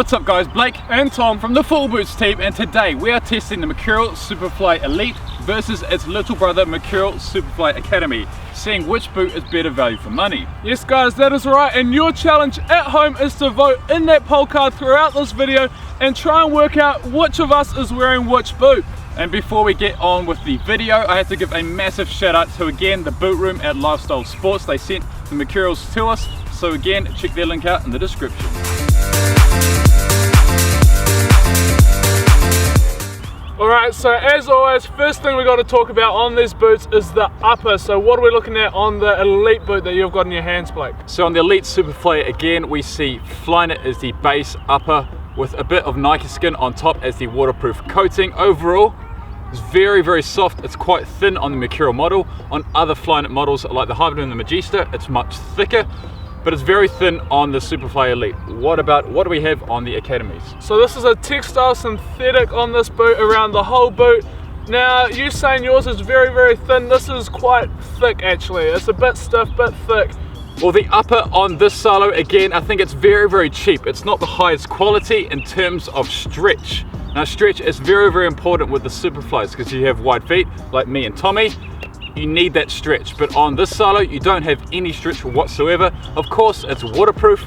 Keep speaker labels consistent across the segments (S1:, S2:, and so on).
S1: What's up guys, Blake and Tom from the Full Boots team, and today we are testing the Mercurial Superfly Elite versus its little brother Mercurial Superfly Academy, seeing which boot is better value for money.
S2: Yes guys, that is right, and your challenge at home is to vote in that poll card throughout this video and try and work out which of us is wearing which boot.
S1: And before we get on with the video, I have to give a massive shout out to again the boot room at Lifestyle Sports. They sent the Mercurials to us, so again check their link out in the description.
S2: Alright, so as always, first thing we got to talk about on these boots is the upper. So what are we looking at on the Elite boot that you've got in your hands, Blake?
S1: So on the Elite Superfly, again we see Flyknit as the base upper with a bit of Nike skin on top as the waterproof coating. Overall, it's very soft. It's quite thin on the Mercurial model. On other Flyknit models like the Hybrid and the Magista, it's much thicker, but it's very thin on the Superfly Elite. What do we have on the Academies?
S2: So this is a textile synthetic on this boot around the whole boot. Now, you saying yours is very thin. This is quite thick actually. It's a bit stiff, bit thick.
S1: Well, the upper on this silo, again, I think it's very cheap. It's not the highest quality in terms of stretch. Now, stretch is very important with the Superflies because you have wide feet like me and Tommy. You need that stretch, but on this silo you don't have any stretch whatsoever. Of course, it's waterproof.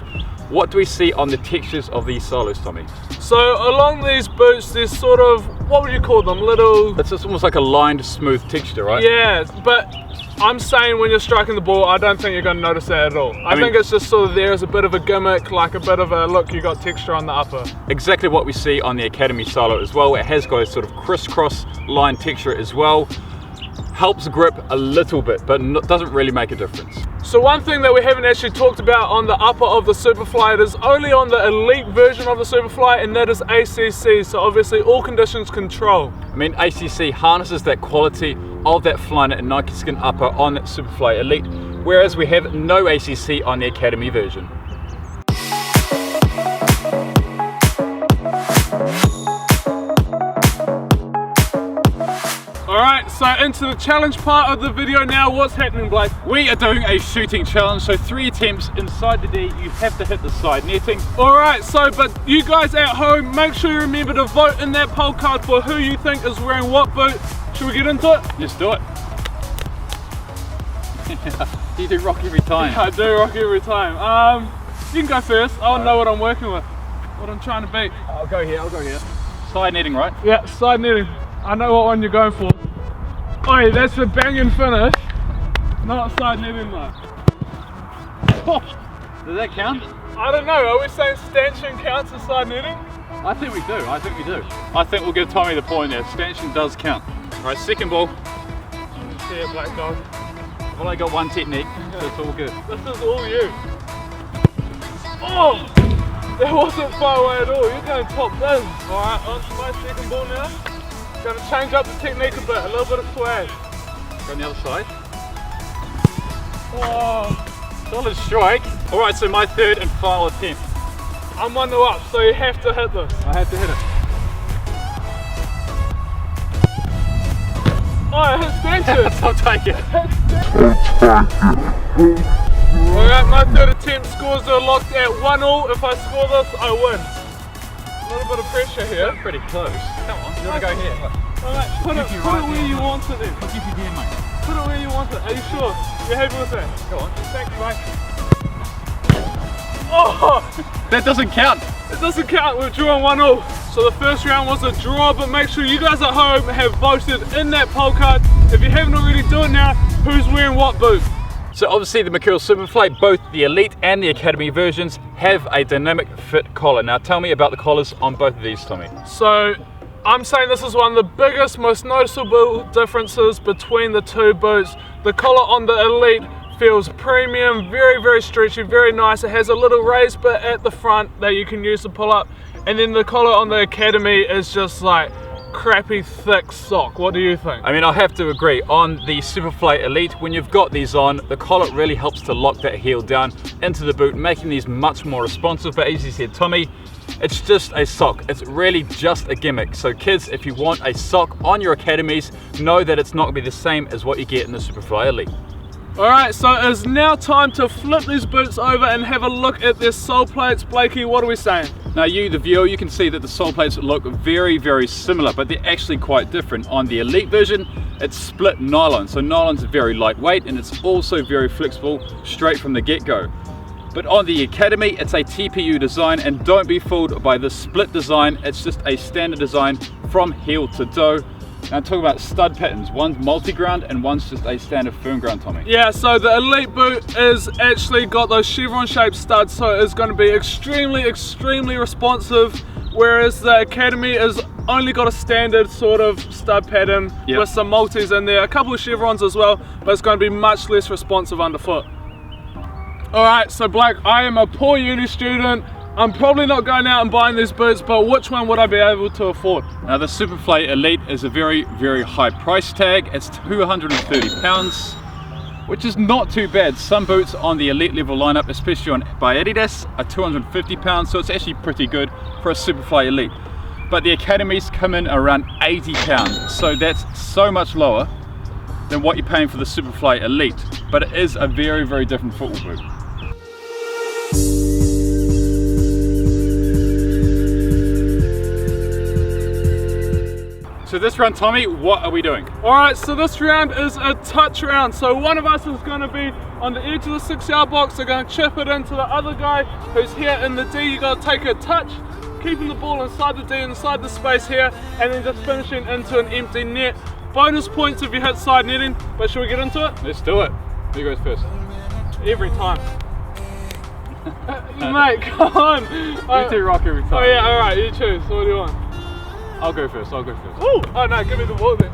S1: What do we see on the textures of these silos, Tommy?
S2: So along these boots there's sort of, what would you call them, little...
S1: It's just almost like a lined smooth texture, right?
S2: Yeah, but I'm saying when you're striking the ball, I don't think you're going to notice that at all. I think it's just sort of there as a bit of a gimmick, like a bit of a look, you got texture on the upper.
S1: Exactly what we see on the Academy silo as well. It has got a sort of crisscross line texture as well. Helps grip a little bit, but doesn't really make a difference.
S2: So one thing that we haven't actually talked about on the upper of the Superfly, it is only on the Elite version of the Superfly, and that is ACC, so obviously all conditions control.
S1: I mean, ACC harnesses that quality of that Flyknit and Nike skin upper on that Superfly Elite, whereas we have no ACC on the Academy version.
S2: Alright, so into the challenge part of the video now. What's happening, Blake?
S1: We are doing a shooting challenge, so 3 attempts inside the D, you have to hit the side netting.
S2: Alright, so but you guys at home, make sure you remember to vote in that poll card for who you think is wearing what boot. Should we get into it?
S1: Let's do it. You do rock every time.
S2: I do rock every time. You can go first. I don't know what I'm working with, what I'm trying to beat.
S1: I'll go here. Side netting, right?
S2: Yeah, side netting. I know what one you're going for. Oh yeah, that's a banging finish. Not side netting though.
S1: Does that count?
S2: I don't know, are we saying stanchion counts as side netting?
S1: I think we do. I think we'll give Tommy the point there. Stanchion does count. Alright, second ball.
S2: See it, Black Dog.
S1: Well, I got one technique, so it's all good.
S2: This is all you. Oh! That wasn't far away at all. You're going top bin. Alright, on to my second ball now. Going to change up the technique a bit, a little bit of swag.
S1: Go on the other side.
S2: Oh,
S1: solid strike. Alright, so my third and final attempt.
S2: I'm 1-0 up, so you have to hit this.
S1: I have to hit it.
S2: Oh, it hit stanchion.
S1: I'll take it.
S2: Alright, my third attempt scores are locked at 1-0. If I score this, I win. A little bit of pressure here.
S1: Pretty close. Come on, you want to go here?
S2: Alright, put it where you want it then.
S1: I'll give you there, mate.
S2: Put it where you want it. Are you sure? You're happy with that?
S1: Go on.
S2: Thank you, mate. Oh!
S1: That doesn't count.
S2: It doesn't count. We've drawn 1-0. So the first round was a draw, but make sure you guys at home have voted in that poll card. If you haven't already, do it now. Who's wearing what boot?
S1: So obviously the Mercurial Superfly, both the Elite and the Academy versions, have a dynamic fit collar. Now tell me about the collars on both of these, Tommy.
S2: So I'm saying this is one of the biggest, most noticeable differences between the two boots. The collar on the Elite feels premium, very stretchy, very nice. It has a little raised bit at the front that you can use to pull up. And then the collar on the Academy is just like crappy thick sock. What do you think?
S1: I mean, I have to agree. On the Superfly Elite, when you've got these on, the collar really helps to lock that heel down into the boot, making these much more responsive. But as you said, Tommy, it's just a sock. It's really just a gimmick. So kids, if you want a sock on your Academies, know that it's not going to be the same as what you get in the Superfly Elite.
S2: Alright, so it's now time to flip these boots over and have a look at their sole plates. Blakey, what are we saying?
S1: Now you, the viewer, you can see that the sole plates look very, very similar, but they're actually quite different. On the Elite version, it's split nylon, so nylon's very lightweight and it's also very flexible straight from the get-go. But on the Academy, it's a TPU design, and don't be fooled by the split design. It's just a standard design from heel to toe. Now talk about stud patterns. One's multi-ground and one's just a standard firm ground, Tommy.
S2: Yeah, so the Elite boot is actually got those chevron shaped studs, so it's going to be extremely responsive, whereas the Academy is only got a standard sort of stud pattern with some multis in there, a couple of chevrons as well, but it's going to be much less responsive underfoot. Alright, so Blake, I am a poor uni student. I'm probably not going out and buying these boots, but which one would I be able to afford?
S1: Now the Soleplate Elite is a very, very high price tag. It's £230, which is not too bad. Some boots on the Elite level lineup, especially by Adidas, are £250, so it's actually pretty good for a Soleplate Elite. But the Academies come in around £80, so that's so much lower than what you're paying for the Soleplate Elite. But it is a very, very different football boot. So this round, Tommy, what are we doing?
S2: Alright, so this round is a touch round. So one of us is going to be on the edge of the 6-yard box. They're going to chip it into the other guy who's here in the D. You got to take a touch, keeping the ball inside the D, inside the space here, and then just finishing into an empty net. Bonus points if you hit side netting, but should we get into it?
S1: Let's do it. Who goes first?
S2: Every time. Mate, come on.
S1: You two rock every time.
S2: Oh yeah, alright, you choose. So what do you want?
S1: I'll go first, I'll go first.
S2: Ooh. Oh no, give me the ball then.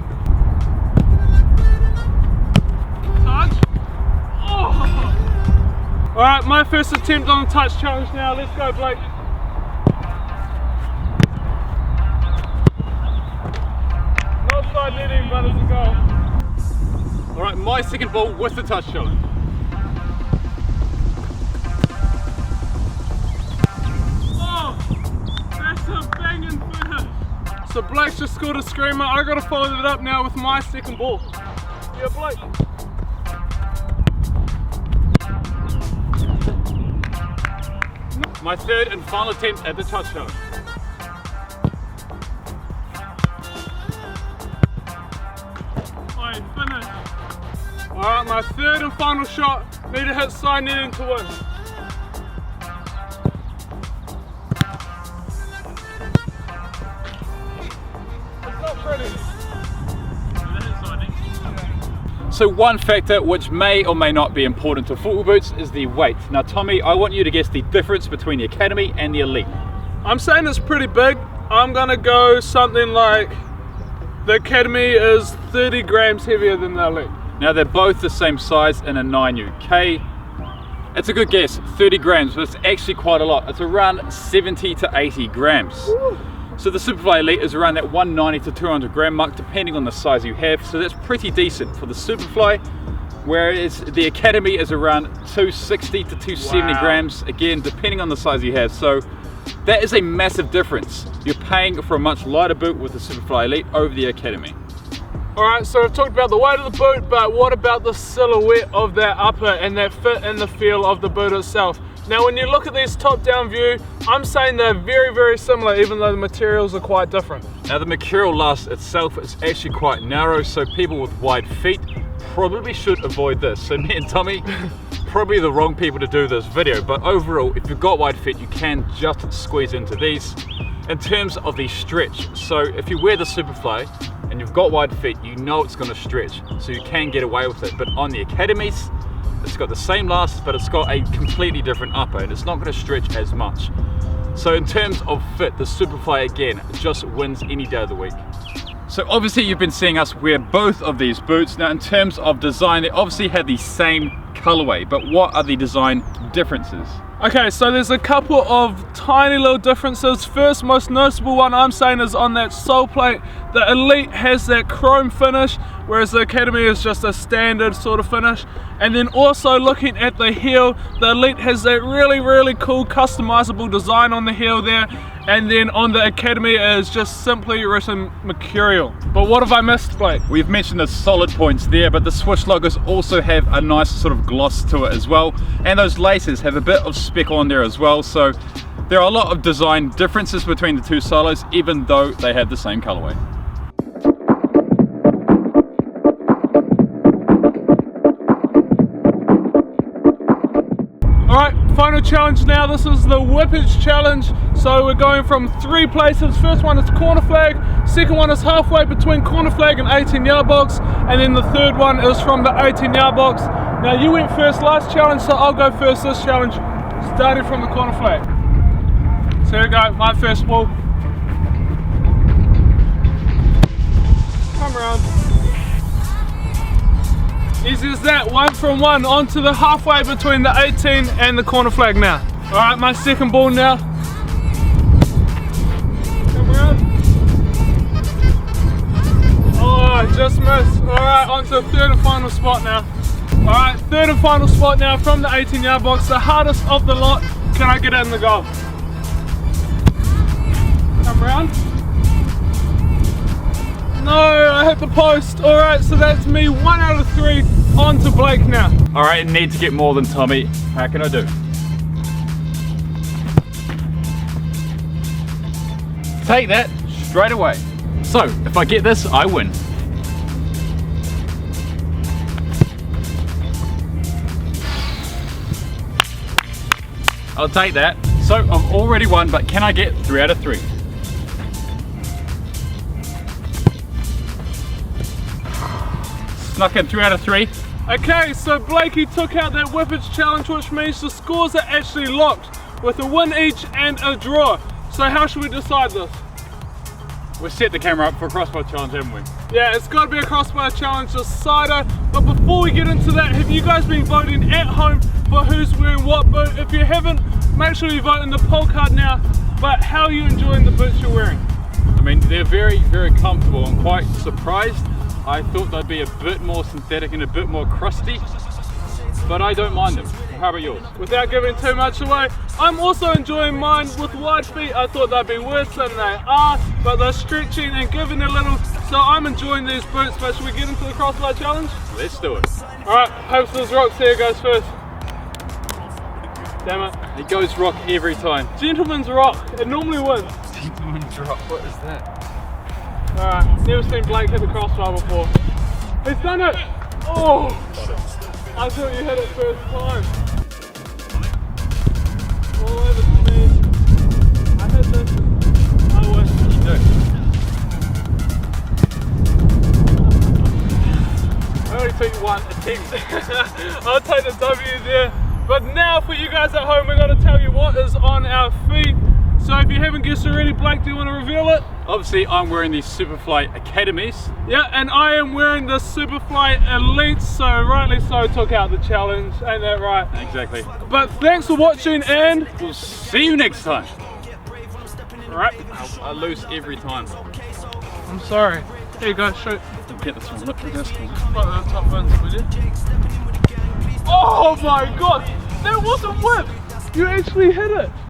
S2: Touch. Oh. Alright, my first attempt on the touch challenge now. Let's go, Blake. No side netting, but it's a goal.
S1: Alright, my second ball with the touch challenge.
S2: Oh, that's a banging finish. So Blake's just scored a screamer. I got to follow it up now with my second ball. Yeah, Blake.
S1: My third and final attempt at the touch challenge.
S2: Fine, finish. Alright, my third and final shot. Need to hit side netting to win.
S1: So one factor which may or may not be important to football boots is the weight. Now Tommy, I want you to guess the difference between the Academy and the Elite.
S2: I'm saying it's pretty big. I'm gonna go something like the Academy is 30 grams heavier than the Elite.
S1: Now they're both the same size in a 9 UK. It's a good guess, 30 grams, but it's actually quite a lot. It's around 70 to 80 grams. Woo. So the Soleplate Elite is around that 190 to 200 gram mark, depending on the size you have. So that's pretty decent for the Soleplate, whereas the Academy is around 260 to 270 grams, again, depending on the size you have. So that is a massive difference. You're paying for a much lighter boot with the Soleplate Elite over the Academy.
S2: Alright, so we've talked about the weight of the boot, but what about the silhouette of that upper and that fit and the feel of the boot itself? Now when you look at this top-down view, I'm saying they're very, very similar, even though the materials are quite different.
S1: Now the material last itself is actually quite narrow, so people with wide feet probably should avoid this. So me and Tommy, probably the wrong people to do this video, but overall, if you've got wide feet, you can just squeeze into these. In terms of the stretch, so if you wear the Soleplate and you've got wide feet, you know it's going to stretch, so you can get away with it. But on the Academies, it's got the same last, but it's got a completely different upper, and it's not going to stretch as much. So in terms of fit, the Soleplate again just wins any day of the week. So obviously you've been seeing us wear both of these boots. Now in terms of design, they obviously have the same colorway, but what are the design differences?
S2: Okay, so there's a couple of tiny little differences. First, most noticeable one I'm saying is on that sole plate. The Elite has that chrome finish, whereas the Academy is just a standard sort of finish. And then also looking at the heel, the Elite has that really, really cool customizable design on the heel there. And then on the Academy it is just simply written Mercurial. But what have I missed, Blake?
S1: We've mentioned the solid points there, but the swoosh logos also have a nice sort of gloss to it as well. And those laces have a bit of speckle on there as well. So There are a lot of design differences between the two solos, even though they have the same colorway.
S2: Alright, final challenge now. This is the whippage challenge. So we're going from 3 places. First one is corner flag, second one is halfway between corner flag and 18-yard box, and then the third one is from the 18-yard box. Now you went first last challenge, so I'll go first this challenge, starting from the corner flag. So here we go, my first ball. Come around. Easy as that, 1 from 1 onto the halfway between the 18 and the corner flag now. Alright, my second ball now. Come around. Oh, I just missed. Alright, onto the third and final spot now. Alright, third and final spot now from the 18-yard box, the hardest of the lot. Can I get it in the goal? Come around. No, I hit the post. Alright, so that's me 1 out of 3 on to Blake now.
S1: Alright, I need to get more than Tommy. How can I do? Take that straight away. So, if I get this, I win. I'll take that. So, I've already won, but can I get 3 out of 3? Snuck in 3 out of 3.
S2: Okay, so Blakey took out that whippage challenge, which means the scores are actually locked with a win each and a draw. So how should we decide this?
S1: We've set the camera up for a crossbar challenge, haven't we?
S2: Yeah, it's got to be a crossbar challenge decider. But before we get into that, have you guys been voting at home for who's wearing what boot? If you haven't, make sure you vote in the poll card now. But how are you enjoying the boots you're wearing?
S1: I mean, they're very, very comfortable. I'm quite surprised. I thought they'd be a bit more synthetic and a bit more crusty, but I don't mind them. How about yours?
S2: Without giving too much away, I'm also enjoying mine with wide feet. I thought they'd be worse than they are, but they're stretching and giving a little, so I'm enjoying these boots. But should we get into the crossbar challenge?
S1: Let's do it.
S2: Alright, hope scissors rock, see who goes first. Damn it.
S1: It goes rock every time.
S2: Gentleman's rock, it normally wins.
S1: Gentleman's rock, what is that?
S2: Alright, never seen Blake hit the crossbar before. He's done it! Oh! I thought you hit it first time. All over to me. I hit this. I win.
S1: You do.
S2: I only took 1 attempt. I'll take the W there. But now for you guys at home, we're going to tell you what is on our feet. So if you haven't guessed already, Blake, do you want to reveal it?
S1: Obviously, I'm wearing these Superfly Academies.
S2: Yeah, and I am wearing the Superfly Elites, so rightly so took out the challenge, ain't that right?
S1: Exactly.
S2: But thanks for watching, and
S1: we'll see you next time.
S2: Alright.
S1: I lose every time.
S2: I'm sorry. Here you go, shoot.
S1: Get this one, look at this one.
S2: Right, the top ones, will you? Oh my god! That wasn't whip! You actually hit it!